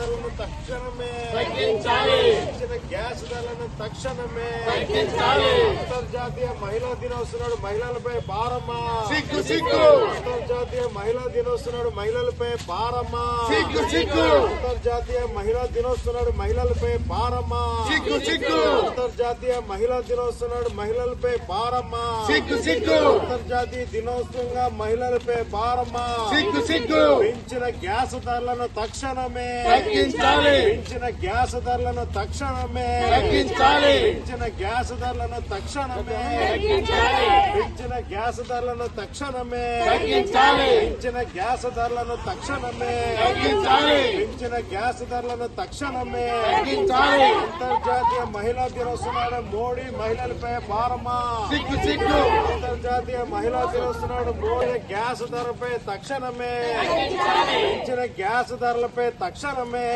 ధరలను తక్షణమే తగ్గించాలి. పెంచిన గ్యాస్ ధరలను తక్షణమే తగ్గించాలి. అంతర్జాతీయ మహిళా దినోత్సవం నాడు మహిళలపై భారమా సిగ్గు సిగ్గు అంతర్జాతీయ మహిళా దినోత్సవం నాడు మహిళలపై భారమా సిగ్గు సిగ్గు అంతర్జాతీయ మహిళా దినోత్సవం నాడు మహిళలపై భారమా సిగ్గు సిగ్గు అంతర్జాతీయ మహిళా దినోత్సవం నాడు మహిళలపై భారమా సిగ్గు సిగ్గు అంతర్జాతీయ దినోత్సవంగా మహిళలపై భారమా సిగ్గు సిగ్గు పెంచిన గ్యాస్ ధరలను తక్షణమే తగ్గించాలి. పెంచిన గ్యాస్ ధరలను తక్షణమే తగ్గించాలి. పెంచిన గ్యాస్ ధరలను తక్షణమే తగ్గించాలి. పెంచిన గ్యాస్ ధరలను తక్షణమే తగ్గించాలి. పెంచిన గ్యాస్ ధరలను తక్షణమే తగ్గించాలి. పెంచిన గ్యాస్ ధరలను తక్షణమే తగ్గించాలి. అంతర్జాతీయ మహిళా దినోత్సవం నాడు మోడీ మహిళలపై భారమా సిగ్గు సిగ్గు అంతర్జాతీయ మహిళా దినోత్సవం నాడు మోడీ గ్యాస్ ధరపై తక్షణమే పెంచిన గ్యాస్ ధరలపై తక్షణమే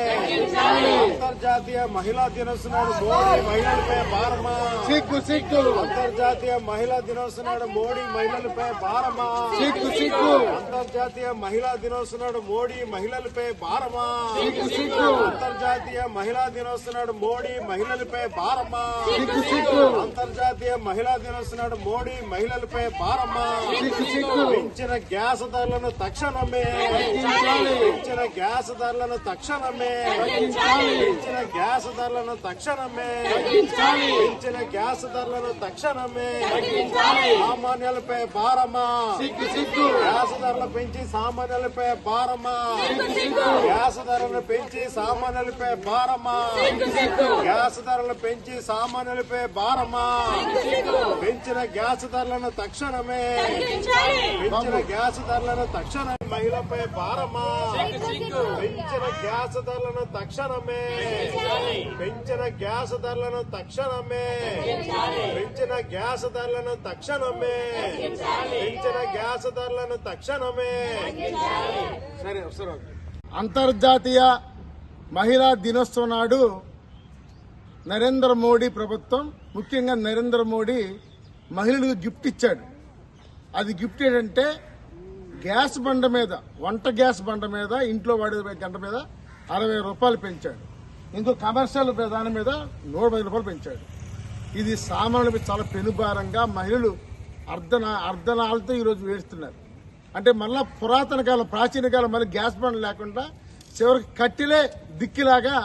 అంతర్జాతీయ మహిళా దినోత్సవం నాడు మోడీ మహిళలపై భారమా సిగ్గు సిగ్గు అంతర్జాతీయ మహిళా దినోత్సవం నాడు మోడీ మహిళలపై భారమా సిగ్గు సిగ్గు అంతర్జాతీయ మహిళా దినోత్సవం నాడు మోడీ మహిళలపై భారమా సిగ్గు సిగ్గు అంతర్జాతీయ మహిళా దినోత్సవం నాడు మోడీ మహిళలపై భారమా సిగ్గు సిగ్గు అంతర్జాతీయ మహిళా దినోత్సవం నాడు మోడీ మహిళలపై భారమా సిగ్గు సిగ్గు పెంచిన గ్యాస్ ధరలను తక్షణమే తగ్గించాలి. పెంచిన గ్యాస్ ధరలను తక్షణమే తగ్గించాలి. పెంచిన గ్యాస్ ధరలను తక్షణమే తగ్గించాలి. పెంచిన గ్యాస్ ధరలను తక్షణమే తగ్గించాలి. సామాన్యులపై భారమా సిగ్గు సిగ్గు గ్యాస్ ధరలు పెంచి సామాన్యులపై భారమా సిగ్గు గ్యాస్ ధరలను పెంచి సామాన్యులపై భారమా గ్యాస్ ధరలు పెంచి సామాన్యులపై భారమా పెంచిన గ్యాస్ ధరలను తక్షణమే పెంచిన గ్యాస్ ధరలను తక్షణమే మహిళపై భారమా పెంచిన గ్యాస్ ధరలను తక్షణమే పెంచిన గ్యాస్ ధరలను తక్షణమే పెంచిన గ్యాస్ ధరలను తక్షణమే పెంచిన గ్యాస్ ధరలను తక్షణమే సరే వస్తారు అంతర్జాతీయ మహిళా దినోత్సవం నాడు నరేంద్ర మోడీ ప్రభుత్వం, ముఖ్యంగా నరేంద్ర మోడీ మహిళలకు గిఫ్ట్ ఇచ్చాడు. అది గిఫ్ట్ ఏంటంటే గ్యాస్ బండ మీద, వంట గ్యాస్ బండ మీద, ఇంట్లో వాడే గంట మీద 60 రూపాయలు పెంచాడు. ఇంకో కమర్షియల్ దాని మీద 110 రూపాయలు పెంచాడు. ఇది సామాన్యులపై చాలా పెనుభారంగా మహిళలు అర్ధనాలతో ఈరోజు వేస్తున్నారు. అంటే మళ్ళా పురాతన కాలం, ప్రాచీన కాలం మళ్ళీ గ్యాస్ బండ్ లేకుండా చివరికి కట్టెలే దిక్కిలాగా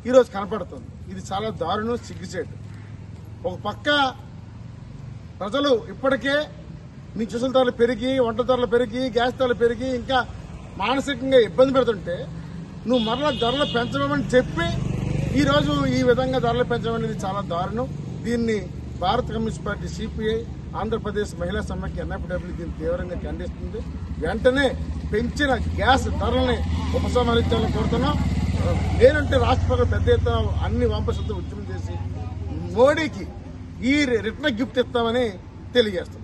ఈరోజు కనపడుతుంది. ఇది చాలా దారుణం, సిగ్గుచేటు. ఒక పక్క ప్రజలు ఇప్పటికే నిత్యావసర ధరలు పెరిగి, వంట ధరలు పెరిగి, గ్యాస్ ధరలు పెరిగి ఇంకా మానసికంగా ఇబ్బంది పెడుతుంటే నువ్వు మరలా ధరలు పెంచమని చెప్పి ఈరోజు ఈ విధంగా ధరలు పెంచడం అనేది చాలా దారుణం. దీన్ని భారత కమ్యూనిస్ట్ పార్టీ, సిపిఐ, ఆంధ్రప్రదేశ్ మహిళా సమైక్య ఎన్ఎఫ్డబ్ల్యూ దీన్ని తీవ్రంగా ఖండిస్తుంది. వెంటనే పెంచిన గ్యాస్ ధరల్ని ఉపసంహరించాలని కోరుతున్నాం. లేదంటే రాష్ట్రపతి పెద్ద ఎత్తున అన్ని వామపక్షాలతో ఉద్యమం చేసి మోడీకి ఈ రిటర్న్ గిఫ్ట్ ఇస్తామని తెలియజేస్తున్నాం.